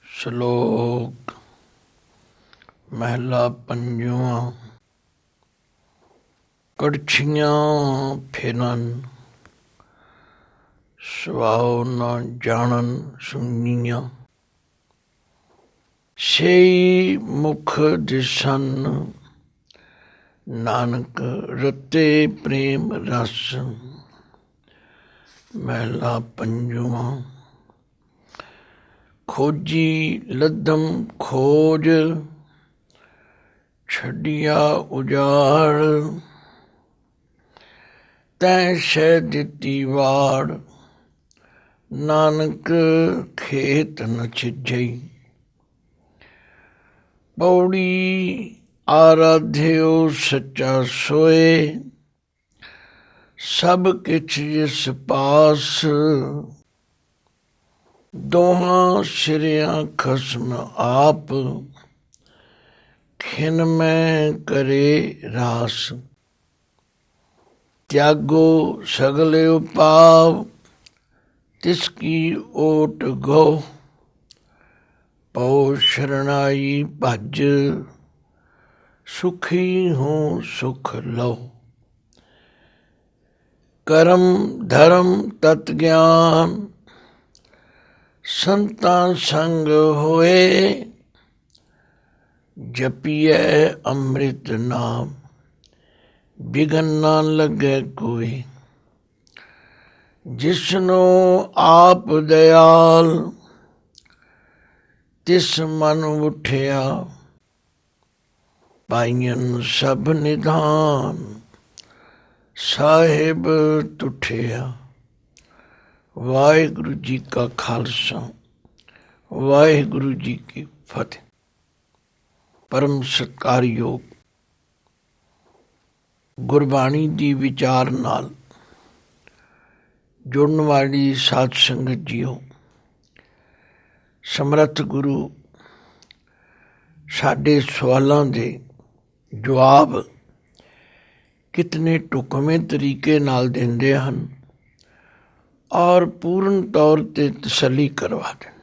ਸ਼ਲੋਕ ਮਹਿਲਾ ਪੰਜਵਾਂ। ਕੜਛੀਆਂ ਫਿਰਨ ਸੁਆਉ ਨ ਜਾਣਨ ਸੁਣੀਆਂ। ਸਈ ਮੁਖ ਦਿਸਨ ਨਾਨਕ ਰਤੇ ਪ੍ਰੇਮ ਰਸ। ਮਹਿਲਾ ਪੰਜਵਾਂ। ਖੋਜੀ ਲੱਦਮ ਖੋਜ ਛੱਡਿਆ ਉਜਾੜ। ਤੈਂ ਸ਼ਹਿ ਦਿੱਤੀ ਵਾੜ ਨਾਨਕ ਖੇਤ ਨ ਛਿਜਈ। ਪੌੜੀ ਆਰਾਧਿਓ ਸੱਚਾ ਸੋਏ ਸਭ ਕਿਛ ਜਿਸ ਪਾਸ। ਦੋਹਾਂ ਸਿਰਿਆਂ ਖਸਮ ਆਪ ਖਿਨ ਮੈਂ ਕਰੇ ਰਾਸ। ਤਿਆਗੋ ਸਗਲੇ ਉਪਾਵ ਤਿਸ ਕੀ ਓਟ ਗੋ। ਪਉ ਸ਼ਰਣਾਈ ਭਜ ਸੁਖੀ ਹੂੰ ਸੁਖ ਲਓ। ਕਰਮ ਧਰਮ ਤਤ ਗਿਆਨ ਸੰਤਾਂ ਸੰਗ ਹੋਏ। ਜਪੀਐ ਅੰਮ੍ਰਿਤ ਨਾਮ ਬਿਘਨ ਨਾ ਲੱਗੈ ਕੋਈ। ਜਿਸਨੂੰ ਆਪ ਦਇਆਲ ਤਿਸ ਮਨ ਉਠਿਆ। ਪਾਈਨ ਸਭ ਨਿਧਾਨ ਸਾਹਿਬ ਤੁਠਿਆ। ਵਾਹਿਗੁਰੂ ਜੀ ਕਾ ਖਾਲਸਾ ਵਾਹਿਗੁਰੂ ਜੀ ਕੀ ਫਤਿਹ। ਪਰਮ ਸਤਿਕਾਰਯੋਗ ਗੁਰਬਾਣੀ ਦੀ ਵਿਚਾਰ ਨਾਲ ਜੁੜਨ ਵਾਲੀ ਸਾਧ ਸੰਗਤ ਜੀਓ, ਸਮਰੱਥ ਗੁਰੂ ਸਾਡੇ ਸਵਾਲਾਂ ਦੇ ਜਵਾਬ ਕਿਤਨੇ ਢੁਕਵੇਂ ਤਰੀਕੇ ਨਾਲ ਦਿੰਦੇ ਹਨ ਔਰ ਪੂਰਨ ਤੌਰ 'ਤੇ ਤਸੱਲੀ ਕਰਵਾ ਦਿੰਦੇ।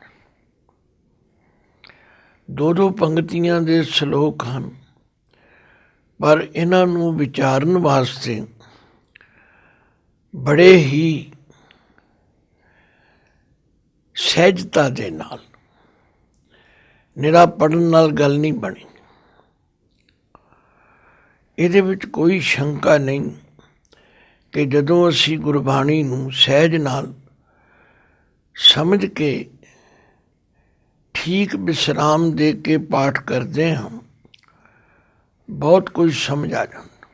ਦੋ ਪੰਗਤੀਆਂ ਦੇ ਸ਼ਲੋਕ ਹਨ, ਪਰ ਇਹਨਾਂ ਨੂੰ ਵਿਚਾਰਨ ਵਾਸਤੇ ਬੜੇ ਹੀ ਸਹਿਜਤਾ ਦੇ ਨਾਲ, ਨਿਰਾ ਪੜ੍ਹਨ ਨਾਲ ਗੱਲ ਨਹੀਂ ਬਣੀ। ਇਹਦੇ ਵਿੱਚ ਕੋਈ ਸ਼ੰਕਾ ਨਹੀਂ ਕਿ ਜਦੋਂ ਅਸੀਂ ਗੁਰਬਾਣੀ ਨੂੰ ਸਹਿਜ ਨਾਲ ਸਮਝ ਕੇ ਠੀਕ ਵਿਸਰਾਮ ਦੇ ਕੇ ਪਾਠ ਕਰਦੇ ਹਾਂ, ਬਹੁਤ ਕੁਝ ਸਮਝ ਆ ਜਾਂਦਾ।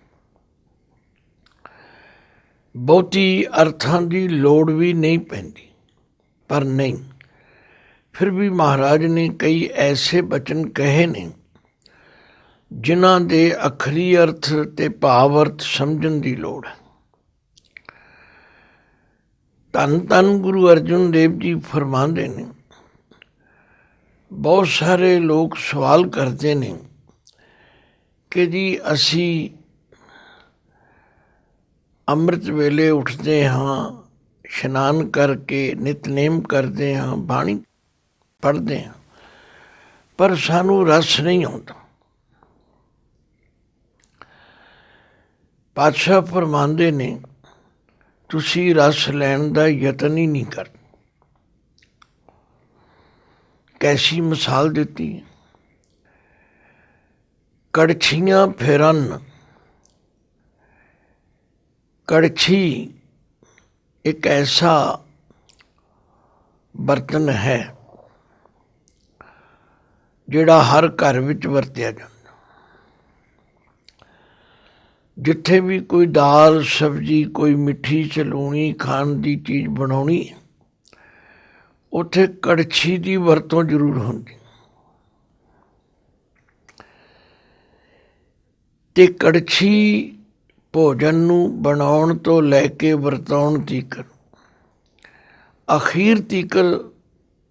ਬਹੁਤੀ ਅਰਥਾਂ ਦੀ ਲੋੜ ਵੀ ਨਹੀਂ ਪੈਂਦੀ, ਪਰ ਨਹੀਂ, ਫਿਰ ਵੀ ਮਹਾਰਾਜ ਨੇ ਕਈ ਐਸੇ ਬਚਨ ਕਹੇ ਨੇ ਜਿਨ੍ਹਾਂ ਦੇ ਅਖਰੀ ਅਰਥ ਤੇ ਭਾਵ ਅਰਥ ਸਮਝਣ ਦੀ ਲੋੜ ਹੈ। ਧੰਨ ਧੰਨ ਗੁਰੂ ਅਰਜਨ ਦੇਵ ਜੀ ਫਰਮਾਉਂਦੇ ਨੇ, ਬਹੁਤ ਸਾਰੇ ਲੋਕ ਸਵਾਲ ਕਰਦੇ ਨੇ ਕਿ ਜੀ ਅਸੀਂ ਅੰਮ੍ਰਿਤ ਵੇਲੇ ਉੱਠਦੇ ਹਾਂ, ਇਸ਼ਨਾਨ ਕਰਕੇ ਨਿਤਨੇਮ ਕਰਦੇ ਹਾਂ, ਬਾਣੀ ਪੜ੍ਹਦੇ ਹਾਂ, ਪਰ ਸਾਨੂੰ ਰਸ ਨਹੀਂ ਆਉਂਦਾ। ਪਾਤਸ਼ਾਹ ਫਰਮਾਉਂਦੇ ਨੇ, ਤੁਸੀਂ ਰਸ ਲੈਣ ਦਾ ਯਤਨ ਹੀ ਨਹੀਂ ਕਰਦੇ। ਕੈਸੀ ਮਿਸਾਲ ਦਿੱਤੀ। ਕੜਛੀਆਂ ਫਿਰਨ। ਕੜਛੀ ਇੱਕ ਐਸਾ ਬਰਤਨ ਹੈ ਜਿਹੜਾ ਹਰ ਘਰ ਵਿੱਚ ਵਰਤਿਆ ਜਾਂਦਾ। ਜਿੱਥੇ ਵੀ ਕੋਈ ਦਾਲ ਸਬਜ਼ੀ, ਕੋਈ ਮਿੱਠੀ ਚਲੂਣੀ ਖਾਣ ਦੀ ਚੀਜ਼ ਬਣਾਉਣੀ ਹੈ, ਉੱਥੇ ਕੜਛੀ ਦੀ ਵਰਤੋਂ ਜ਼ਰੂਰ ਹੁੰਦੀ। ਤੇ ਕੜਛੀ ਭੋਜਨ ਨੂੰ ਬਣਾਉਣ ਤੋਂ ਲੈ ਕੇ ਵਰਤਾਉਣ ਤੀਕਰ, ਅਖੀਰ ਤੀਕਰ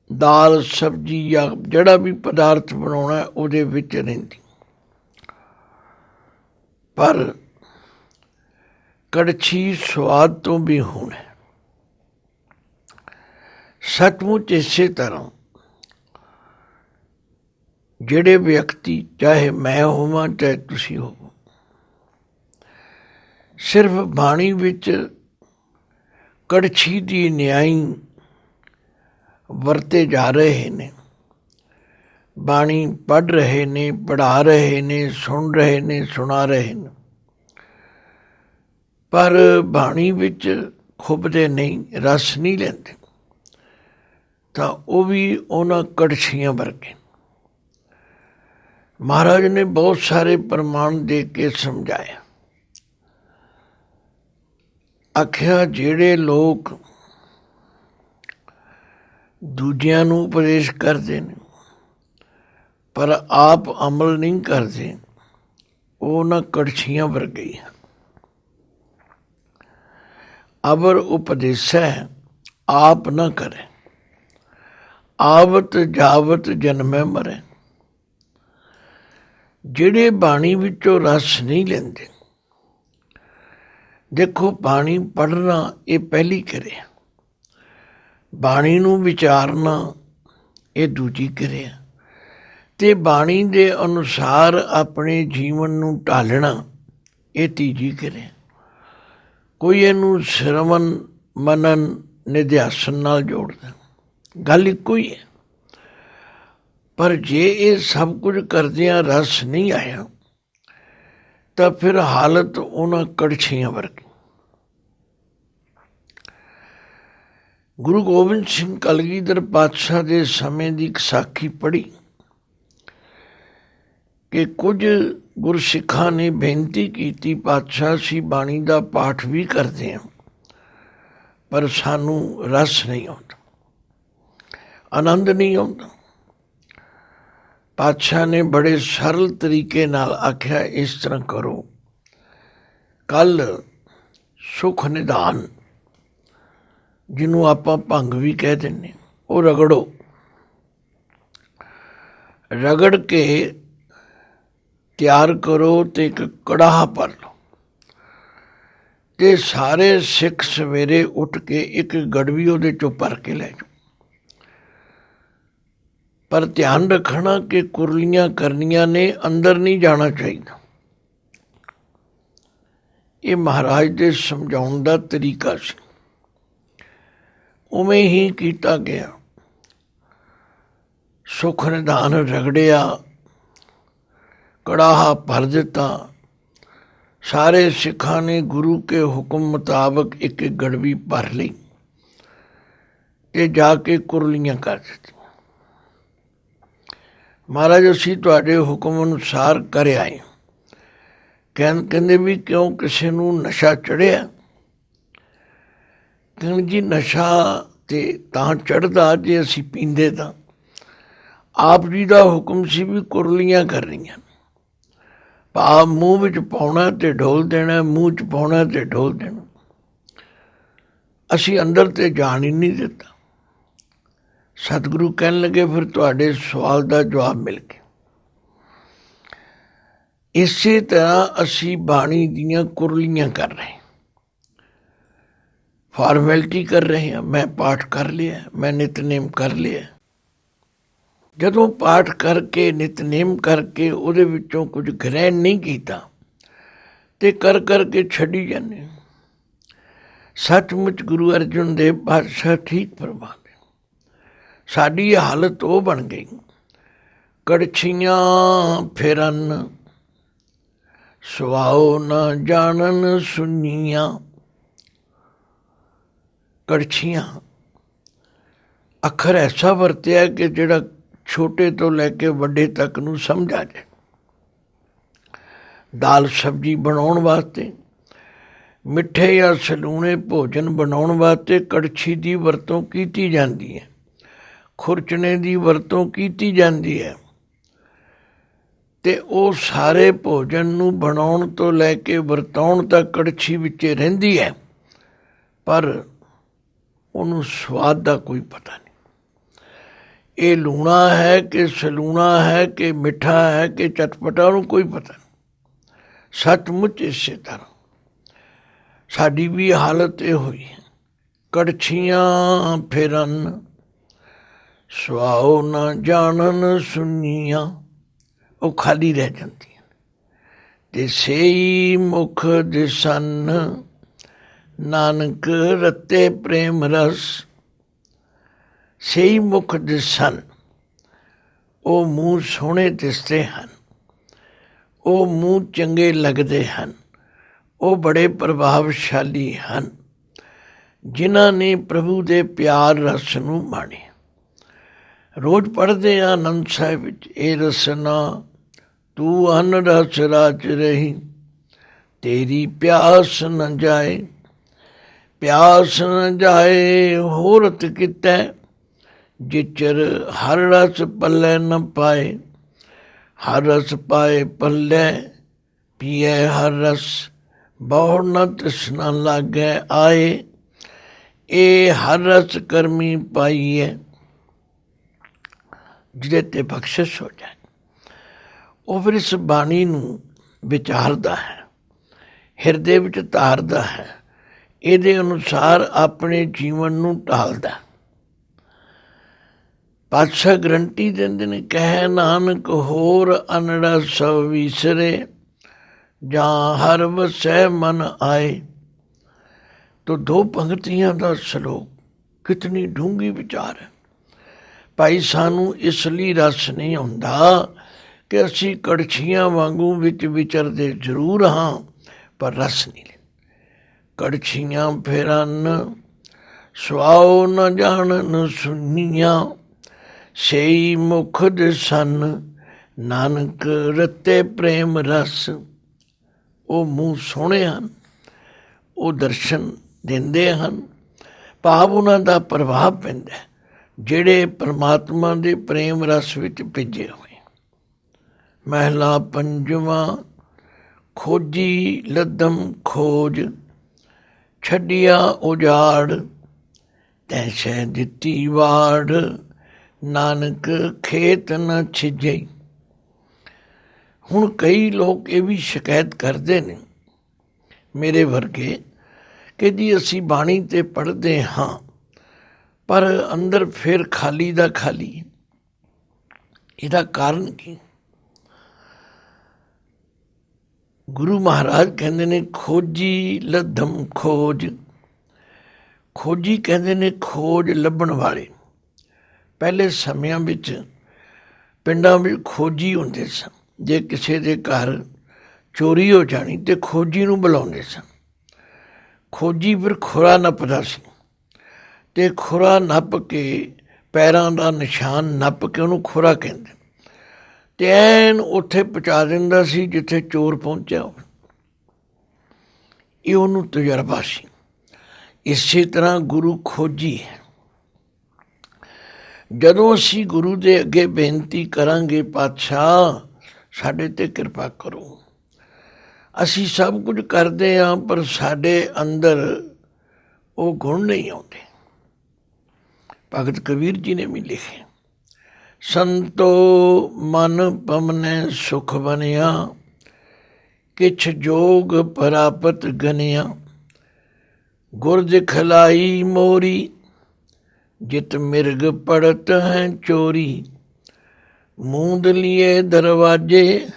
ਦਾਲ ਸਬਜ਼ੀ ਜਾਂ ਜਿਹੜਾ ਵੀ ਪਦਾਰਥ ਬਣਾਉਣਾ ਉਹਦੇ ਵਿੱਚ ਰਹਿੰਦੀ। ਪਰ ਕੜਛੀ ਸਵਾਦ ਤੋਂ ਵੀ ਹੁਣ ਹੈ। ਸੱਚਮੁੱਚ ਇਸੇ ਤਰ੍ਹਾਂ ਜਿਹੜੇ ਵਿਅਕਤੀ, ਚਾਹੇ ਮੈਂ ਹੋਵਾਂ ਚਾਹੇ ਤੁਸੀਂ ਹੋਵੋ, ਸਿਰਫ ਬਾਣੀ ਵਿੱਚ ਕੜਛੀ ਦੀ ਨਿਆਈ ਵਰਤੇ ਜਾ ਰਹੇ ਨੇ, ਬਾਣੀ ਪੜ੍ਹ ਰਹੇ ਨੇ, ਪੜ੍ਹਾ ਰਹੇ ਨੇ, ਸੁਣ ਰਹੇ ਨੇ, ਸੁਣਾ ਰਹੇ ਨੇ, ਪਰ ਬਾਣੀ ਵਿੱਚ ਖੁੱਭਦੇ ਨਹੀਂ, ਰਸ ਨਹੀਂ ਲੈਂਦੇ, ਤਾਂ ਉਹ ਵੀ ਉਹਨਾਂ ਕੜਛੀਆਂ ਵਰਗੇ। ਮਹਾਰਾਜ ਨੇ ਬਹੁਤ ਸਾਰੇ ਪ੍ਰਮਾਣ ਦੇ ਕੇ ਸਮਝਾਇਆ। ਆਖਿਆ ਜਿਹੜੇ ਲੋਕ ਦੂਜਿਆਂ ਨੂੰ ਉਪਦੇਸ਼ ਕਰਦੇ ਨੇ ਪਰ ਆਪ ਅਮਲ ਨਹੀਂ ਕਰਦੇ, ਉਹ ਉਹਨਾਂ ਕੜਛੀਆਂ ਵਰਗੇ ਹਨ। ਅਵਰ ਉਪਦੇਸੈ ਆਪ ਨਾ ਕਰੇ, ਆਵਤ ਜਾਵਤ ਜਨਮੈ ਮਰੇ। ਜਿਹੜੇ ਬਾਣੀ ਵਿੱਚੋਂ ਰਸ ਨਹੀਂ ਲੈਂਦੇ, ਦੇਖੋ ਬਾਣੀ ਪੜ੍ਹਨਾ ਇਹ ਪਹਿਲੀ ਕਿਰਿਆ, ਬਾਣੀ ਨੂੰ ਵਿਚਾਰਨਾ ਇਹ ਦੂਜੀ ਕਿਰਿਆ, ਤੇ ਬਾਣੀ ਦੇ ਅਨੁਸਾਰ ਆਪਣੇ ਜੀਵਨ ਨੂੰ ਢਾਲਣਾ ਇਹ ਤੀਜੀ ਕਿਰਿਆ। ਕੋਈ ਇਹਨੂੰ ਸ਼ਰਵਨ ਮਨਨ ਨਿਧਿਆਸਨ ਨਾਲ ਜੋੜਦਾ, ਗੱਲ ਇੱਕੋ ਹੀ ਹੈ। ਪਰ ਜੇ ਇਹ ਸਭ ਕੁਝ ਕਰਦਿਆਂ ਰਸ ਨਹੀਂ ਆਇਆ ਤਾਂ ਫਿਰ ਹਾਲਤ ਉਹਨਾਂ ਕੜਛੀਆਂ ਵਰਗੀ। ਗੁਰੂ ਗੋਬਿੰਦ ਸਿੰਘ ਕਲਗੀਧਰ ਪਾਤਸ਼ਾਹ ਦੇ ਸਮੇਂ ਦੀ ਇੱਕ ਸਾਖੀ ਪੜ੍ਹੀ ਕਿ ਕੁਝ ਗੁਰਸਿੱਖਾਂ ਨੇ ਬੇਨਤੀ ਕੀਤੀ, ਪਾਤਸ਼ਾਹ ਅਸੀਂ ਬਾਣੀ ਦਾ ਪਾਠ ਵੀ ਕਰਦੇ ਹਾਂ ਪਰ ਸਾਨੂੰ ਰਸ ਨਹੀਂ ਆਉਂਦਾ, ਆਨੰਦ ਨਹੀਂ ਆਉਂਦਾ। ਪਾਤਸ਼ਾਹ ਨੇ ਬੜੇ ਸਰਲ ਤਰੀਕੇ ਨਾਲ ਆਖਿਆ, ਇਸ ਤਰ੍ਹਾਂ ਕਰੋ, ਕੱਲ ਸੁਖ ਨਿਧਾਨ, ਜਿਹਨੂੰ ਆਪਾਂ ਭੰਗ ਵੀ ਕਹਿ ਦਿੰਦੇ, ਉਹ ਰਗੜੋ, ਰਗੜ ਕੇ ਤਿਆਰ ਕਰੋ ਤੇ ਇੱਕ ਕੜਾਹਾ ਭਰ ਲਓ, ਤੇ ਸਾਰੇ ਸਿੱਖ ਸਵੇਰੇ ਉੱਠ ਕੇ ਇੱਕ ਗੜਵੀ ਉਹਦੇ ਚੋਂ ਭਰ ਕੇ ਲੈ ਜਾਓ। ਪਰ ਧਿਆਨ ਰੱਖਣਾ ਕਿ ਕੁਰਲੀਆਂ ਕਰਨੀਆਂ ਨੇ, ਅੰਦਰ ਨਹੀਂ ਜਾਣਾ ਚਾਹੀਦਾ। ਇਹ ਮਹਾਰਾਜ ਦੇ ਸਮਝਾਉਣ ਦਾ ਤਰੀਕਾ ਸੀ, ਉਵੇਂ ਹੀ ਕੀਤਾ ਗਿਆ। ਸੁਖ ਨਿਧਾਨ ਰਗੜਿਆ, ਕੜਾਹਾ ਭਰ ਦਿੱਤਾ, ਸਾਰੇ ਸਿੱਖਾਂ ਨੇ ਗੁਰੂ ਕੇ ਹੁਕਮ ਮੁਤਾਬਕ ਇੱਕ ਗੜਵੀ ਭਰ ਲਈ ਤੇ ਜਾ ਕੇ ਕੁਰਲੀਆਂ ਕਰ ਦਿੱਤੀਆਂ। ਮਹਾਰਾਜ ਅਸੀਂ ਤੁਹਾਡੇ ਹੁਕਮ ਅਨੁਸਾਰ ਕਰ ਆਏ। ਕਹਿੰਦੇ ਵੀ ਕਿਉਂ, ਕਿਸੇ ਨੂੰ ਨਸ਼ਾ ਚੜ੍ਹਿਆ? ਕਹਿੰਦੇ ਜੀ ਨਸ਼ਾ ਤੇ ਤਾਂ ਚੜ੍ਹਦਾ ਜੇ ਅਸੀਂ ਪੀਂਦੇ ਤਾਂ। ਆਪ ਜੀ ਦਾ ਹੁਕਮ ਸੀ ਵੀ ਕੁਰਲੀਆਂ ਕਰਨੀਆਂ, ਭਾਵ ਮੂੰਹ ਵਿੱਚ ਪਾਉਣਾ ਤੇ ਢੋਲ ਦੇਣਾ, ਮੂੰਹ 'ਚ ਪਾਉਣਾ ਤੇ ਢੋਲ ਦੇਣਾ। ਅਸੀਂ ਅੰਦਰ ਤੇ ਜਾਣ ਹੀ ਨਹੀਂ ਦਿੱਤਾ। ਸਤਿਗੁਰੂ ਕਹਿਣ ਲੱਗੇ ਫਿਰ ਤੁਹਾਡੇ ਸਵਾਲ ਦਾ ਜਵਾਬ ਮਿਲ ਗਿਆ। ਇਸੇ ਤਰ੍ਹਾਂ ਅਸੀਂ ਬਾਣੀ ਦੀਆਂ ਕੁਰਲੀਆਂ ਕਰ ਰਹੇ, ਫਾਰਮੈਲਿਟੀ ਕਰ ਰਹੇ ਹਾਂ। ਮੈਂ ਪਾਠ ਕਰ ਲਿਆ, ਮੈਂ ਨਿਤਨੇਮ ਕਰ ਲਿਆ। ਜਦੋਂ ਪਾਠ ਕਰਕੇ, ਨਿਤਨੇਮ ਕਰਕੇ ਉਹਦੇ ਵਿੱਚੋਂ ਕੁਝ ਗ੍ਰਹਿਣ ਨਹੀਂ ਕੀਤਾ ਤੇ ਕਰ ਕਰਕੇ ਛੱਡੀ ਜਾਂਦੇ। ਸੱਚਮੁੱਚ ਗੁਰੂ ਅਰਜਨ ਦੇਵ ਪਾਤਸ਼ਾਹ ਠੀਕ ਫਰਮਾਉਂਦੇ, ਸਾਡੀ ਹਾਲਤ ਉਹ ਬਣ ਗਈ, ਕੜਛੀਆਂ ਫੇਰਨ ਸੁਆਓ ਨਾ ਜਾਣਨ ਸੁਨੀਆਂ। ਕੜਛੀਆਂ ਅੱਖਰ ਐਸਾ ਵਰਤਿਆ ਕਿ ਜਿਹੜਾ ਛੋਟੇ ਤੋਂ ਲੈ ਕੇ ਵੱਡੇ ਤੱਕ ਨੂੰ ਸਮਝ ਆ ਜਾਏ। ਦਾਲ ਸਬਜ਼ੀ ਬਣਾਉਣ ਵਾਸਤੇ, ਮਿੱਠੇ ਜਾਂ ਸਲੂਣੇ ਭੋਜਨ ਬਣਾਉਣ ਵਾਸਤੇ ਕੜਛੀ ਦੀ ਵਰਤੋਂ ਕੀਤੀ ਜਾਂਦੀ ਹੈ, ਖੁਰਚਣੇ ਦੀ ਵਰਤੋਂ ਕੀਤੀ ਜਾਂਦੀ ਹੈ, ਤੇ ਉਹ ਸਾਰੇ ਭੋਜਨ ਨੂੰ ਬਣਾਉਣ ਤੋਂ ਲੈ ਕੇ ਵਰਤਾਉਣ ਤੱਕ ਕੜਛੀ ਵਿੱਚ ਰਹਿੰਦੀ ਹੈ, ਪਰ ਉਹਨੂੰ ਸਵਾਦ ਦਾ ਕੋਈ ਪਤਾ ਨਹੀਂ। ਇਹ ਲੂਣਾ ਹੈ ਕਿ ਸਲੂਣਾ ਹੈ ਕਿ ਮਿੱਠਾ ਹੈ ਕਿ ਚਟਪਟਾ, ਉਹਨੂੰ ਕੋਈ ਪਤਾ ਨਹੀਂ। ਸੱਚਮੁੱਚ ਇਸੇ ਤਰ੍ਹਾਂ ਸਾਡੀ ਵੀ ਹਾਲਤ ਇਹ ਹੋਈ ਹੈ। ਕੜਛੀਆਂ ਫਿਰਨ ਸੁਆਓ ਨਾ ਜਾਣਨ ਸੁਨੀਆਂ, ਉਹ ਖਾਲੀ ਰਹਿ ਜਾਂਦੀਆਂ। ਤੇ ਸਹੀ ਮੁਖ ਦਿਸਨ ਨਾਨਕ ਰਤੇ ਪ੍ਰੇਮ ਰਸ। ਸਹੀ ਮੁਖ ਦਿਸਨ, ਉਹ ਮੂੰਹ ਸੋਹਣੇ ਦਿਸਦੇ ਹਨ, ਉਹ ਮੂੰਹ ਚੰਗੇ ਲੱਗਦੇ ਹਨ, ਉਹ ਬੜੇ ਪ੍ਰਭਾਵਸ਼ਾਲੀ ਹਨ ਜਿਨ੍ਹਾਂ ਨੇ ਪ੍ਰਭੂ ਦੇ ਪਿਆਰ ਰਸ ਨੂੰ ਮਾਣਿਆ। ਰੋਜ਼ ਪੜ੍ਹਦੇ ਆ ਆਨੰਦ ਸਾਹਿਬ ਵਿੱਚ, ਇਹ ਰਸਨਾ ਤੂੰ ਅਨ ਰਸ ਰਾਚ ਰਹੀ, ਤੇਰੀ ਪਿਆਸ ਨ ਜਾਏ। ਪਿਆਸ ਨ ਜਾਏ ਹੋਰਤ ਕਿਤੈ, ਜਿਚਰ ਹਰ ਰਸ ਪੱਲੇ ਨ ਪਾਏ। ਹਰ ਰਸ ਪਾਏ ਪੱਲੇ, ਪੀਏ ਹਰ ਰਸ, ਬਹੁ ਨ ਤ੍ਰਿਸ਼ਨਾ ਲਾਗੈ ਆਏ। ਇਹ ਹਰ ਰਸ ਕਰਮੀ ਪਾਈਏ, ਜਿਹਦੇ ਤੇ ਬਖਸ਼ਿਸ਼ ਹੋ ਜਾਏ। ਉਹ ਫਿਰ ਇਸ ਬਾਣੀ ਨੂੰ ਵਿਚਾਰਦਾ ਹੈ, ਹਿਰਦੇ ਵਿੱਚ ਧਾਰਦਾ ਹੈ, ਇਹਦੇ ਅਨੁਸਾਰ ਆਪਣੇ ਜੀਵਨ ਨੂੰ ਢਾਲਦਾ। ਪਾਤਸ਼ਾਹ ਗਰੰਟੀ ਦਿੰਦੇ ਨੇ, ਕਹਿ ਨਾਨਕ ਹੋਰ ਅਨੜਾ ਸਭ ਵਿਸਰੇ, ਜਾਂ ਹਰ ਵਸੈ ਮਨ ਆਏ। ਤੋ 2 ਪੰਕਤੀਆਂ ਦਾ ਸ਼ਲੋਕ, ਕਿਤਨੀ ਡੂੰਘੀ ਵਿਚਾਰ ਹੈ। ਭਾਈ ਸਾਨੂੰ ਇਸ ਲਈ ਰਸ ਨਹੀਂ ਆਉਂਦਾ ਕਿ ਅਸੀਂ ਕੜਛੀਆਂ ਵਾਂਗੂ ਵਿੱਚ ਵਿਚਰਦੇ ਜ਼ਰੂਰ ਹਾਂ, ਪਰ ਰਸ ਨਹੀਂ ਲੈਂਦੇ। ਕੜਛੀਆਂ ਫਿਰਨ ਸੁਆਓ ਨ ਜਾਣਨ ਸੁਨੀਆਂ, ਸਹੀ ਮੁਖ ਦਿਸਨ ਨਾਨਕ ਰਤੇ ਪ੍ਰੇਮ ਰਸ। ਉਹ ਮੂੰਹ ਸੋਹਣੇ ਹਨ, ਉਹ ਦਰਸ਼ਨ ਦਿੰਦੇ ਹਨ, ਭਾਵ ਉਹਨਾਂ ਦਾ ਪ੍ਰਭਾਵ ਪੈਂਦਾ ਜਿਹੜੇ ਪਰਮਾਤਮਾ ਦੇ ਪ੍ਰੇਮ ਰਸ ਵਿੱਚ ਭਿੱਜੇ ਹੋਏ। ਮਹਿਲਾ ਪੰਜਵਾਂ। ਖੋਜੀ ਲੱਦਮ ਖੋਜ, ਛੱਡਿਆ ਉਜਾੜ, ਤੈਸੈ ਦਿੱਤੀ ਵਾੜ, ਨਾਨਕ ਖੇਤ ਨ ਛਿਜੇ। ਹੁਣ ਕਈ ਲੋਕ ਇਹ ਵੀ ਸ਼ਿਕਾਇਤ ਕਰਦੇ ਨੇ, ਮੇਰੇ ਵਰਗੇ, ਕਿ ਜੀ ਅਸੀਂ ਬਾਣੀ ਤੇ ਪੜ੍ਹਦੇ ਹਾਂ ਪਰ ਅੰਦਰ ਫਿਰ ਖਾਲੀ ਦਾ ਖਾਲੀ। ਇਹਦਾ ਕਾਰਨ ਕੀ? ਗੁਰੂ ਮਹਾਰਾਜ ਕਹਿੰਦੇ ਨੇ ਖੋਜੀ ਲੱਧਮ ਖੋਜ। ਖੋਜੀ ਕਹਿੰਦੇ ਨੇ ਖੋਜ ਲੱਭਣ ਵਾਲੇ। ਪਹਿਲੇ ਸਮਿਆਂ ਵਿੱਚ ਪਿੰਡਾਂ ਵਿੱਚ ਖੋਜੀ ਹੁੰਦੇ ਸਨ। ਜੇ ਕਿਸੇ ਦੇ ਘਰ ਚੋਰੀ ਹੋ ਜਾਣੀ ਤੇ ਖੋਜੀ ਨੂੰ ਬੁਲਾਉਂਦੇ ਸਨ। ਖੋਜੀ ਫਿਰ ਖੁਰਾ ਨੱਪਦਾ ਸੀ ਤੇ ਖੁਰਾ ਨੱਪ ਕੇ, ਪੈਰਾਂ ਦਾ ਨਿਸ਼ਾਨ ਨੱਪ ਕੇ ਉਹਨੂੰ ਖੁਰਾ ਕਹਿੰਦੇ, ਤੇ ਐਨ ਉੱਥੇ ਪਹੁੰਚਾ ਦਿੰਦਾ ਸੀ ਜਿੱਥੇ ਚੋਰ ਪਹੁੰਚਿਆ ਹੋਵੇ। ਇਹ ਉਹਨੂੰ ਤਜਰਬਾ ਸੀ। ਇਸੇ ਤਰ੍ਹਾਂ ਗੁਰੂ ਖੋਜੀ ਹੈ। ਜਦੋਂ ਅਸੀਂ ਗੁਰੂ ਦੇ ਅੱਗੇ ਬੇਨਤੀ ਕਰਾਂਗੇ, ਪਾਤਸ਼ਾਹ ਸਾਡੇ ਤੇ ਕਿਰਪਾ ਕਰੋ, ਅਸੀਂ ਸਭ ਕੁਝ ਕਰਦੇ ਹਾਂ ਪਰ ਸਾਡੇ ਅੰਦਰ ਉਹ ਗੁਣ ਨਹੀਂ ਆਉਂਦੇ। ਭਗਤ ਕਬੀਰ ਜੀ ਨੇ ਵੀ ਲਿਖਿਆ, ਸੰਤੋ ਮਨ ਪਮਨੈ ਸੁਖ ਬਣਿਆ, ਕਿਛ ਜੋਗ ਪ੍ਰਾਪਤ ਗਨਿਆ। ਗੁਰ ਦਿਖਲਾਈ ਮੋਰੀ, ਜਿਤ ਮਿਰਗ ਪੜਤ ਹੈ ਚੋਰੀ। ਮੂੰਦ ਲਿਏ ਦਰਵਾਜੇ,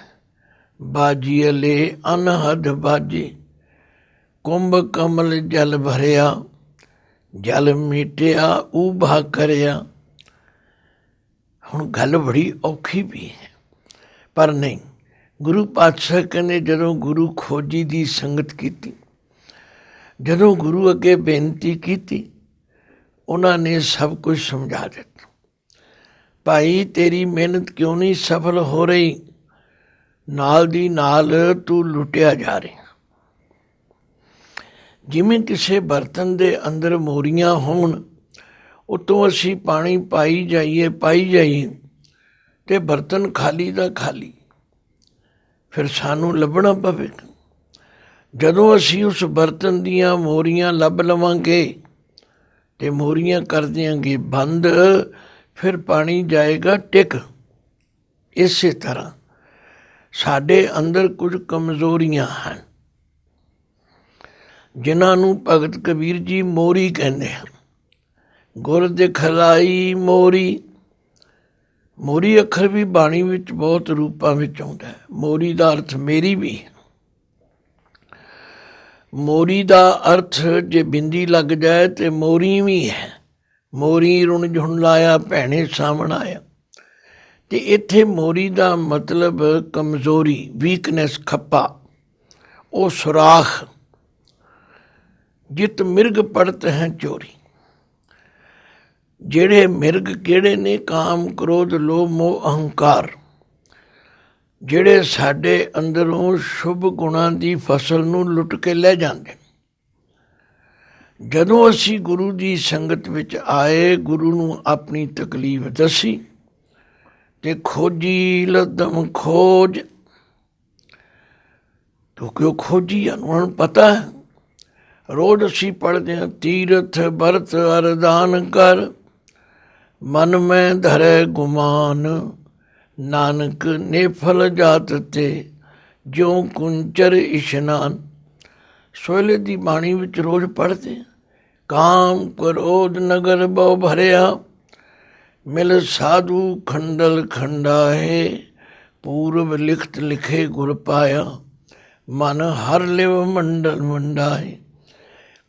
ਬਾਜੀਅਲੇ ਅਨਹਦ ਬਾਜੇ। ਕੁੰਭ ਕਮਲ ਜਲ ਭਰਿਆ, ਜਲ ਮੀਟਿਆ ਉਭਾ ਕਰਿਆ। ਹੁਣ ਗੱਲ ਬੜੀ ਔਖੀ ਵੀ ਹੈ, ਪਰ ਨਹੀਂ। ਗੁਰੂ ਪਾਤਸ਼ਾਹ ਕਹਿੰਦੇ ਜਦੋਂ ਗੁਰੂ ਖੋਜੀ ਦੀ ਸੰਗਤ ਕੀਤੀ, ਜਦੋਂ ਗੁਰੂ ਅੱਗੇ ਬੇਨਤੀ ਕੀਤੀ, ਉਹਨਾਂ ਨੇ ਸਭ ਕੁਝ ਸਮਝਾ ਦਿੱਤਾ। ਭਾਈ ਤੇਰੀ ਮਿਹਨਤ ਕਿਉਂ ਨਹੀਂ ਸਫਲ ਹੋ ਰਹੀ? ਨਾਲ ਦੀ ਨਾਲ ਤੂੰ ਲੁੱਟਿਆ ਜਾ ਰਿਹਾ। ਜਿਵੇਂ ਕਿਸੇ ਬਰਤਨ ਦੇ ਅੰਦਰ ਮੋਰੀਆਂ ਹੋਣ, ਉੱਤੋਂ ਅਸੀਂ ਪਾਣੀ ਪਾਈ ਜਾਈਏ ਤੇ ਬਰਤਨ ਖਾਲੀ ਦਾ ਖਾਲੀ। ਫਿਰ ਸਾਨੂੰ ਲੱਭਣਾ ਪਵੇਗਾ। ਜਦੋਂ ਅਸੀਂ ਉਸ ਬਰਤਨ ਦੀਆਂ ਮੋਰੀਆਂ ਲੱਭ ਲਵਾਂਗੇ ਤੇ ਮੋਰੀਆਂ ਕਰ ਦਿਆਂਗੇ ਬੰਦ, ਫਿਰ ਪਾਣੀ ਜਾਏਗਾ ਟਿਕ। ਇਸੇ ਤਰ੍ਹਾਂ ਸਾਡੇ ਅੰਦਰ ਕੁਝ ਕਮਜ਼ੋਰੀਆਂ ਹਨ। ਜਿਨ੍ਹਾਂ ਨੂੰ ਭਗਤ ਕਬੀਰ ਜੀ ਮੋਰੀ ਕਹਿੰਦੇ ਹਨ। ਗੁਰ ਦਿਖਲਾਈ ਮੋਰੀ। ਮੋਰੀ ਅੱਖਰ ਵੀ ਬਾਣੀ ਵਿੱਚ ਬਹੁਤ ਰੂਪਾਂ ਵਿੱਚ ਆਉਂਦਾ ਹੈ। ਮੋਰੀ ਦਾ ਅਰਥ ਮੇਰੀ ਵੀ ਹੈ। ਮੋਰੀ ਦਾ ਅਰਥ ਜੇ ਬਿੰਦੀ ਲੱਗ ਜਾਏ ਤੇ ਮੋਰੀ ਵੀ ਹੈ। ਮੋਰੀ ਰੁਣ ਝੁਣ ਲਾਇਆ ਭੈਣੇ ਸਾਵਣ ਆਇਆ। ਤੇ ਇੱਥੇ ਮੋਰੀ ਦਾ ਮਤਲਬ ਕਮਜ਼ੋਰੀ, ਵੀਕਨੈਸ, ਖੱਪਾ, ਉਹ ਸੁਰਾਖ। ਜਿਤ ਮਿਰਗ ਪੜਤ ਹੈ ਚੋਰੀ। ਜਿਹੜੇ ਮਿਰਗ ਕਿਹੜੇ ਨੇ? ਕਾਮ, ਕ੍ਰੋਧ, ਲੋਭ, ਮੋਹ, ਅਹੰਕਾਰ, ਜਿਹੜੇ ਸਾਡੇ ਅੰਦਰੋਂ ਸ਼ੁਭ ਗੁਣਾਂ ਦੀ ਫਸਲ ਨੂੰ ਲੁੱਟ ਕੇ ਲੈ ਜਾਂਦੇ। ਜਦੋਂ ਅਸੀਂ ਗੁਰੂ ਦੀ ਸੰਗਤ ਵਿੱਚ ਆਏ, ਗੁਰੂ ਨੂੰ ਆਪਣੀ ਤਕਲੀਫ ਦੱਸੀ ਤੇ ਖੋਜੀ ਲੱਦਮ ਖੋਜ, ਕਿਉਂਕਿ ਉਹ ਖੋਜੀ ਹਨ, ਉਹਨਾਂ ਨੂੰ ਪਤਾ ਹੈ। ਰੋਜ਼ ਅਸੀਂ ਪੜ੍ਹਦੇ ਹਾਂ, ਤੀਰਥ ਬਰਤ ਅਰਦਾਨ ਕਰ, ਮਨ ਮੈਂ ਧਰੇ ਗੁਮਾਨ, ਨਾਨਕ ਨੇਫਲ ਜਾਤ ਤੇ ਜਿਉਂ ਕੁੰਚਰ ਇਸ਼ਨਾਨ। ਸੋਹਲੇ ਦੀ ਬਾਣੀ ਵਿੱਚ ਰੋਜ਼ ਪੜ੍ਹਦੇ। ਕਾਮ ਕ੍ਰੋਧ ਨਗਰ ਬਹੁ ਭਰਿਆ, ਮਿਲ ਸਾਧੂ ਖੰਡਲ ਖੰਡਾਏ, ਪੂਰਬ ਲਿਖਤ ਲਿਖੇ ਗੁਰ ਪਾਇਆ, ਮਨ ਹਰ ਲਿਵ ਮੰਡਲ ਮੰਡਾਏ।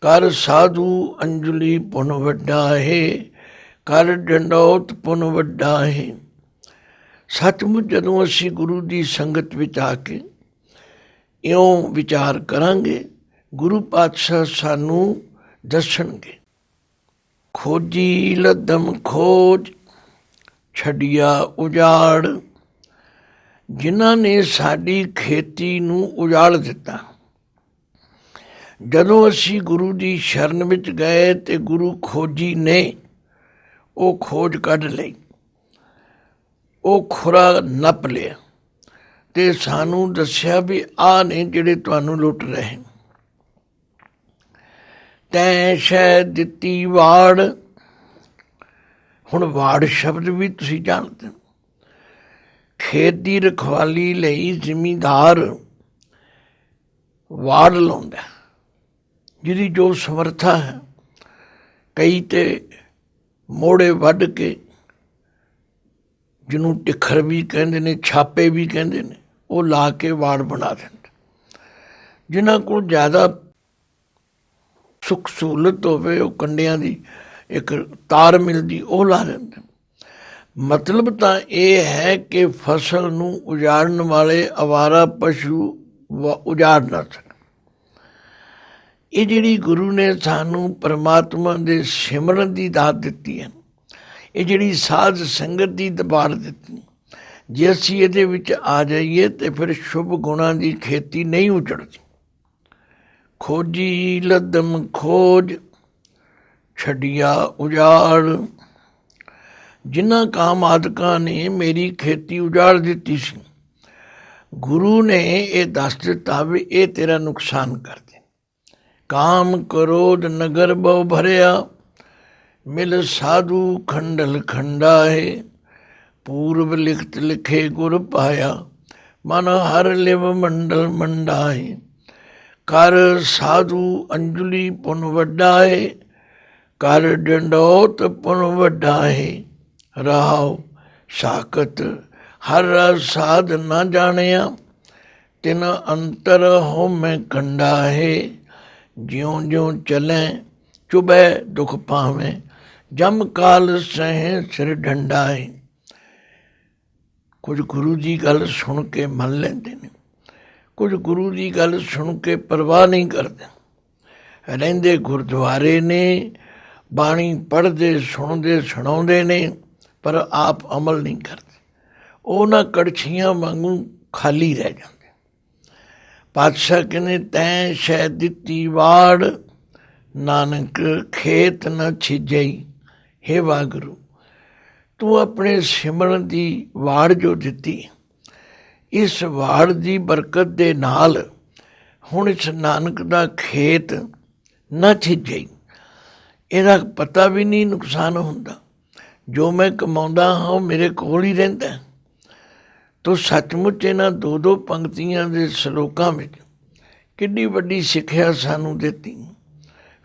ਕਰ ਸਾਧੂ ਅੰਜਲੀ ਪੁਨ ਵੱਡਾ ਹੈ, ਕਰ ਡੰਡੌਤ ਪੁਨ ਵੱਡਾ ਹੈ। ਸੱਚਮੁੱਚ ਜਦੋਂ ਅਸੀਂ ਗੁਰੂ ਦੀ ਸੰਗਤ ਵਿੱਚ ਆ ਕੇ ਇਉਂ ਵਿਚਾਰ ਕਰਾਂਗੇ, ਗੁਰੂ ਪਾਤਸ਼ਾਹ ਸਾਨੂੰ ਦੱਸਣਗੇ। ਖੋਜੀ ਲੱਦਮ ਖੋਜ, ਛੱਡਿਆ ਉਜਾੜ। ਜਿਨ੍ਹਾਂ ਨੇ ਸਾਡੀ ਖੇਤੀ ਨੂੰ ਉਜਾੜ ਦਿੱਤਾ। ਜਦੋਂ ਅਸੀਂ ਗੁਰੂ ਦੀ ਸ਼ਰਨ ਵਿੱਚ ਗਏ ਤੇ ਗੁਰੂ ਖੋਜੀ ਨੇ ਉਹ ਖੋਜ ਕੱਢ ਲਈ, ਉਹ ਖੁਰਾ ਨੱਪ ਲਿਆ ਤੇ ਸਾਨੂੰ ਦੱਸਿਆ ਵੀ ਆਹ ਨੇ ਜਿਹੜੇ ਤੁਹਾਨੂੰ ਲੁੱਟ ਰਹੇ। ਤੈਂ ਸ਼ੈ ਦਿੱਤੀ ਵਾੜ। ਹੁਣ ਵਾੜ ਸ਼ਬਦ ਵੀ ਤੁਸੀਂ ਜਾਣਦੇ ਹੋ। ਖੇਤ ਦੀ ਰਖਵਾਲੀ ਲਈ ਜ਼ਿਮੀਂਦਾਰ ਵਾੜ ਲਾਉਂਦਾ, ਜਿਹਦੀ ਜੋ ਸਮਰਥਾ ਹੈ। ਕਈ ਤੇ ਮੋੜੇ ਵੱਢ ਕੇ, ਜਿਹਨੂੰ ਟਿੱਖਰ ਵੀ ਕਹਿੰਦੇ ਨੇ, ਛਾਪੇ ਵੀ ਕਹਿੰਦੇ ਨੇ, ਉਹ ਲਾ ਕੇ ਵਾੜ ਬਣਾ ਦਿੰਦੇ। ਜਿਨ੍ਹਾਂ ਕੋਲ ਜ਼ਿਆਦਾ ਸੁੱਖ ਸਹੂਲਤ ਹੋਵੇ, ਉਹ ਕੰਡਿਆਂ ਦੀ ਇੱਕ ਤਾਰ ਮਿਲਦੀ, ਉਹ ਲਾ ਦਿੰਦੇ। ਮਤਲਬ ਤਾਂ ਇਹ ਹੈ ਕਿ ਫਸਲ ਨੂੰ ਉਜਾੜਨ ਵਾਲੇ ਅਵਾਰਾ ਪਸ਼ੂ ਉਜਾੜ ਨਾ ਸਕਣ। ਇਹ ਜਿਹੜੀ ਗੁਰੂ ਨੇ ਸਾਨੂੰ ਪਰਮਾਤਮਾ ਦੇ ਸਿਮਰਨ ਦੀ ਦਾਤ ਦਿੱਤੀ ਹੈ, ਇਹ ਜਿਹੜੀ ਸਾਧ ਸੰਗਤ ਦੀ ਦਬਾੜ ਦਿੱਤੀ, ਜੇ ਅਸੀਂ ਇਹਦੇ ਵਿੱਚ ਆ ਜਾਈਏ ਤੇ ਫਿਰ ਸ਼ੁਭ ਗੁਣਾਂ ਦੀ ਖੇਤੀ ਨਹੀਂ ਉਜੜਦੀ। ਖੋਜੀ ਲੱਦਮ ਖੋਜ, ਛੱਡਿਆ ਉਜਾੜ। ਜਿਨ੍ਹਾਂ ਕਾਮ ਆਦਿਕਾਂ ਨੇ ਮੇਰੀ ਖੇਤੀ ਉਜਾੜ ਦਿੱਤੀ ਸੀ, ਗੁਰੂ ਨੇ ਇਹ ਦੱਸ ਦਿੱਤਾ ਵੀ ਇਹ ਤੇਰਾ ਨੁਕਸਾਨ ਕਰਦੇ। ਕਾਮ ਕ੍ਰੋਧ ਨਗਰ ਬਹੁ ਭਰਿਆ, ਮਿਲ ਸਾਧੂ ਖੰਡਲ ਖੰਡਾਏ, ਪੂਰਬ ਲਿਖਤ ਲਿਖੇ ਗੁਰ ਪਾਇਆ, ਮਨ ਹਰ ਲਿਵ ਮੰਡਲ ਮੰਡਾਏ। ਕਰ ਸਾਧੂ ਅੰਜਲੀ ਪੁਨ ਵੱਡਾਏ, ਕਰ ਡੰਡੌਤ ਪੁਨ ਵੱਡਾਏ। ਰਾਉ ਸਾਕਤ ਹਰ ਰਸ ਸਾਧ ਨਾ ਜਾਣਿਆ, ਤਿਨ ਅੰਤਰ ਹੋਮੈ ਕੰਡਾ ਹੈ। ਜਿਉਂ ਜਿਉਂ ਚਲੈ ਚੁਬੈ ਦੁਖ ਪਾਵੇਂ, ਜਮ ਕਾਲ ਸਹਿ ਸਿਰ ਡੰਡਾਏ। ਕੁਝ ਗੁਰੂ ਦੀ ਗੱਲ ਸੁਣ ਕੇ ਮੰਨ ਲੈਂਦੇ ਨੇ, ਕੁਝ ਗੁਰੂ ਦੀ ਗੱਲ ਸੁਣ ਕੇ ਪਰਵਾਹ ਨਹੀਂ ਕਰਦੇ। ਰਹਿੰਦੇ ਗੁਰਦੁਆਰੇ ਨੇ, ਬਾਣੀ ਪੜ੍ਹਦੇ ਸੁਣਦੇ ਸੁਣਾਉਂਦੇ ਨੇ, ਪਰ ਆਪ ਅਮਲ ਨਹੀਂ ਕਰਦੇ। ਉਹਨਾਂ ਕੜਛੀਆਂ ਵਾਂਗੂ ਖਾਲੀ ਰਹਿ ਜਾਂਦੇ। ਪਾਤਸ਼ਾਹ ਕਹਿੰਦੇ ਤੈਂ ਸ਼ੈ ਦਿੱਤੀ ਵਾੜ, ਨਾਨਕ ਖੇਤ ਨਾ ਛਿਜਈ। ਹੇ ਵਾਹਿਗੁਰੂ, ਤੂੰ ਆਪਣੇ ਸਿਮਰਨ ਦੀ ਵਾੜ ਜੋ ਦਿੱਤੀ, ਇਸ ਵਾੜ ਦੀ ਬਰਕਤ ਦੇ ਨਾਲ ਹੁਣ ਇਸ ਨਾਨਕ ਦਾ ਖੇਤ ਨਾ ਛਿਜਈ। ਇਹਦਾ ਪਤਾ ਵੀ ਨਹੀਂ ਨੁਕਸਾਨ ਹੁੰਦਾ। ਜੋ ਮੈਂ ਕਮਾਉਂਦਾ ਹਾਂ ਉਹ ਮੇਰੇ ਕੋਲ ਹੀ ਰਹਿੰਦਾ। ਤੋ ਸੱਚਮੁੱਚ ਇਹਨਾਂ ਦੋ ਪੰਕਤੀਆਂ ਦੇ ਸ਼ਲੋਕਾਂ ਵਿੱਚ किड्डी वड्डी सिक्ख्या सानू देती।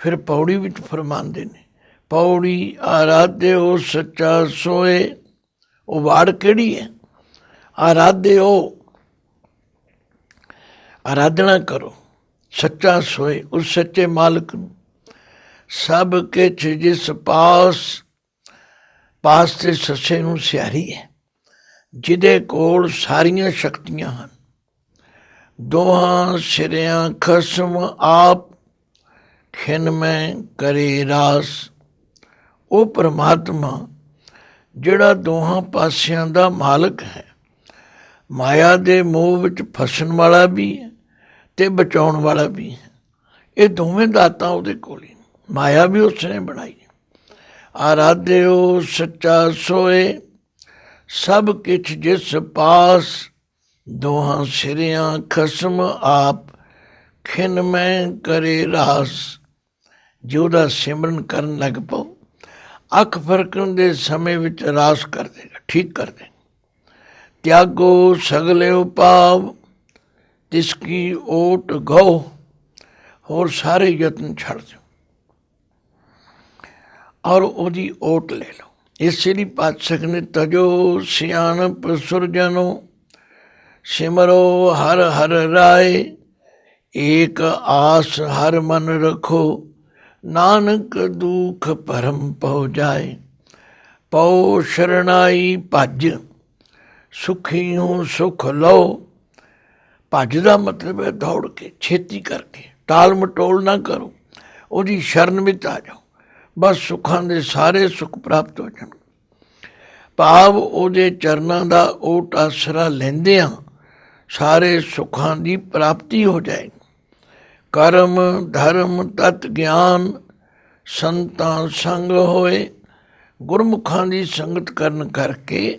फिर पौड़ी विच फरमांदे ने, पौड़ी आराध्य हो सच्चा सोए। वो वाड़ किहड़ी है? आराध्य हो, आराधना करो, सच्चा सोए, उस सच्चे मालिक नूं। सब किछ जिस पास, पास ते सस्से नूं सियारी है, जिहदे कोल सारियां शक्तियां हन। दोहां सिरियां खसम आप, खिन में करे रास। ਉਹ परमात्मा ਜਿਹੜਾ ਦੋਹਾਂ ਪਾਸਿਆਂ ਦਾ ਮਾਲਕ ਹੈ, ਮਾਇਆ ਦੇ ਮੋਹ ਵਿੱਚ ਫਸਣ ਵਾਲਾ ਵੀ ਹੈ ਤੇ ਬਚਾਉਣ ਵਾਲਾ ਵੀ ਹੈ। ਇਹ ਦੋਵੇਂ ਦਾਤਾਂ ਉਹਦੇ ਕੋਲ ਹੀ, ਮਾਇਆ ਵੀ ਉਸਨੇ ਬਣਾਈ। ਆਰਾਧਿਓ ਸੱਚਾ ਸੋਏ, ਸਭ ਕਿਛ ਜਿਸ ਪਾਸ, ਦੋਹਾਂ ਸਿਰਿਆਂ ਖਸਮ ਆਪ, ਖਿਨ ਮੈਂ ਕਰੇ ਰਾਸ। ਜੇ ਉਹਦਾ ਸਿਮਰਨ ਕਰਨ ਲੱਗ ਪਓ, ਅੱਖ ਫਰਕਣ ਦੇ ਸਮੇਂ ਵਿੱਚ ਰਾਸ ਕਰ ਦੇਗਾ, ਠੀਕ ਕਰ ਦੇਗਾ। ਤਿਆਗੋ ਸਗਲੇ ਉਪਾਵ, ਤਿਸਕੀ ਓਟ ਗਓ। ਹੋਰ ਸਾਰੇ ਯਤਨ ਛੱਡ ਦਿਓ ਔਰ ਉਹਦੀ ਓਟ ਲੈ ਲਓ। ਇਸੇ ਲਈ ਪਾਤਸ਼ਾਹ ਨੇ ਤਜੋ ਸਿਆਣਪ ਸੁਰਜਨੋ, ਸਿਮਰੋ ਹਰ ਹਰ ਰਾਏ। ਏਕ ਆਸ ਹਰ ਮਨ ਰਖੋ, ਨਾਨਕ ਦੁਖ ਭਰਮ ਪਹੁ ਜਾਏ। ਪਉ ਸ਼ਰਨਾਈ ਭੱਜ, ਸੁਖੀ ਹੂੰ ਸੁਖ ਲਓ। ਭੱਜ ਦਾ ਮਤਲਬ ਹੈ ਦੌੜ ਕੇ, ਛੇਤੀ ਕਰਕੇ, ਟਾਲ ਮਟੋਲ ਨਾ ਕਰੋ, ਉਹਦੀ ਸ਼ਰਨ ਵਿੱਚ ਆ ਜਾਓ, ਬਸ ਸੁੱਖਾਂ ਦੇ ਸਾਰੇ ਸੁੱਖ ਪ੍ਰਾਪਤ ਹੋ ਜਾਣ। ਭਾਵ ਉਹਦੇ ਚਰਨਾਂ ਦਾ ਓਟ ਆਸਰਾ ਲੈਂਦਿਆਂ ਸਾਰੇ ਸੁੱਖਾਂ ਦੀ ਪ੍ਰਾਪਤੀ ਹੋ ਜਾਏਗੀ। ਕਰਮ ਧਰਮ ਤਤ ਗਿਆਨ, ਸੰਤਾਂ ਸੰਗ ਹੋਏ। ਗੁਰਮੁਖਾਂ ਦੀ ਸੰਗਤ ਕਰਨ ਕਰਕੇ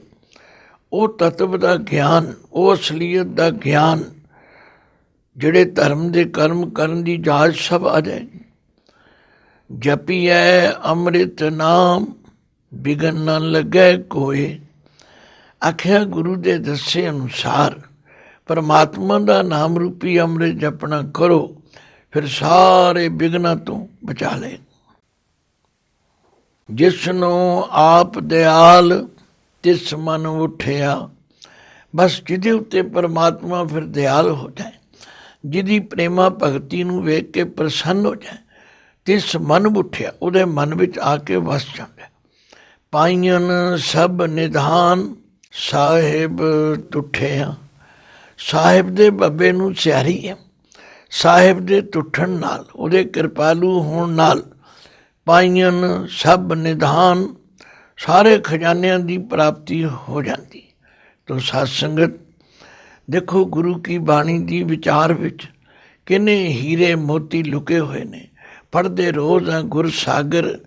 ਉਹ ਤਤਵ ਦਾ ਗਿਆਨ, ਉਹ ਅਸਲੀਅਤ ਦਾ ਗਿਆਨ, ਜਿਹੜੇ ਧਰਮ ਦੇ ਕਰਮ ਕਰਨ ਦੀ ਜਾਚ ਸਭ ਆ ਜਾਏਗੀ। ਜਪੀਐ ਅੰਮ੍ਰਿਤ ਨਾਮ, ਬਿਗਨ ਨਾ ਲੱਗੈ ਕੋਏ। ਆਖਿਆ ਗੁਰੂ ਦੇ ਦੱਸੇ ਅਨੁਸਾਰ ਪਰਮਾਤਮਾ ਦਾ ਨਾਮ ਰੂਪੀ ਅੰਮ੍ਰਿਤ ਜਪਣਾ ਕਰੋ, ਫਿਰ ਸਾਰੇ ਬਿਗਨਾਂ ਤੋਂ ਬਚਾ ਲਏ। ਜਿਸਨੂੰ ਆਪ ਦਿਆਲ, ਤਿਸ ਮਨ ਉੱਠਿਆ। ਬਸ ਜਿਹਦੇ ਉੱਤੇ ਪਰਮਾਤਮਾ ਫਿਰ ਦਿਆਲ ਹੋ ਜਾਏ, ਜਿਹਦੀ ਪ੍ਰੇਮਾ ਭਗਤੀ ਨੂੰ ਵੇਖ ਕੇ ਪ੍ਰਸੰਨ ਹੋ ਜਾਏ, ਤਿਸ ਮਨ ਉੱਠਿਆ, ਉਹਦੇ ਮਨ ਵਿੱਚ ਆ ਕੇ ਵਸ ਜਾਂਦਾ। ਪਾਈਨ ਸਭ ਨਿਧਾਨ, ਸਾਹਿਬ ਟੁੱਠਿਆ। ਸਾਹਿਬ ਦੇ ਬੱਬੇ ਨੂੰ ਸਿਆਰੀ ਹੈ। ਸਾਹਿਬ ਦੇ ਟੁੱਟਣ ਨਾਲ, ਉਹਦੇ ਕਿਰਪਾਲੂ ਹੋਣ ਨਾਲ, ਪਾਈਨ ਸਭ ਨਿਧਾਨ, ਸਾਰੇ ਖਜ਼ਾਨਿਆਂ ਦੀ ਪ੍ਰਾਪਤੀ ਹੋ ਜਾਂਦੀ। ਤੋ ਸਾਧ ਸੰਗਤ ਦੇਖੋ, ਗੁਰੂ ਕੀ ਬਾਣੀ ਦੀ ਵਿਚਾਰ ਵਿੱਚ ਕਿੰਨੇ ਹੀਰੇ ਮੋਤੀ ਲੁਕੇ ਹੋਏ ਨੇ। ਪੜ੍ਹਦੇ ਰੋਜ਼ ਆ ਗੁਰ ਸਾਗਰ,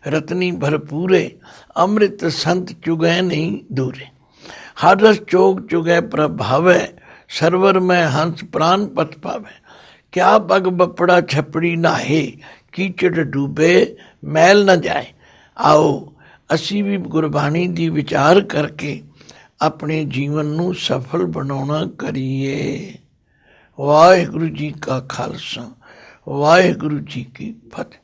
ਰਤਨੀ ਭਰਪੂਰੇ। ਅੰਮ੍ਰਿਤ ਸੰਤ ਚੁਗੈ ਨਹੀਂ ਦੂਰੇ। ਹਰ ਰਸ ਚੋਗ ਚੁਗੈ ਪ੍ਰਭਾਵੈ, ਸਰਵਰ ਮੈਂ ਹੰਸ ਪ੍ਰਾਨ ਪਤ ਪਾਵੈ। ਕਿਆ ਪਗ ਬੱਪੜਾ ਛਪੜੀ ਨਾਹੇ, ਕੀਚੜ ਡੂਬੇ ਮੈਲ ਨਾ ਜਾਏ। ਆਓ ਅਸੀਂ ਵੀ ਗੁਰਬਾਣੀ ਦੀ ਵਿਚਾਰ ਕਰਕੇ ਆਪਣੇ ਜੀਵਨ ਨੂੰ ਸਫਲ ਬਣਾਉਣਾ ਕਰੀਏ। ਵਾਹਿਗੁਰੂ ਜੀ ਕਾ ਖਾਲਸਾ, ਵਾਹਿਗੁਰੂ ਜੀ ਕੀ ਫਤਿਹ।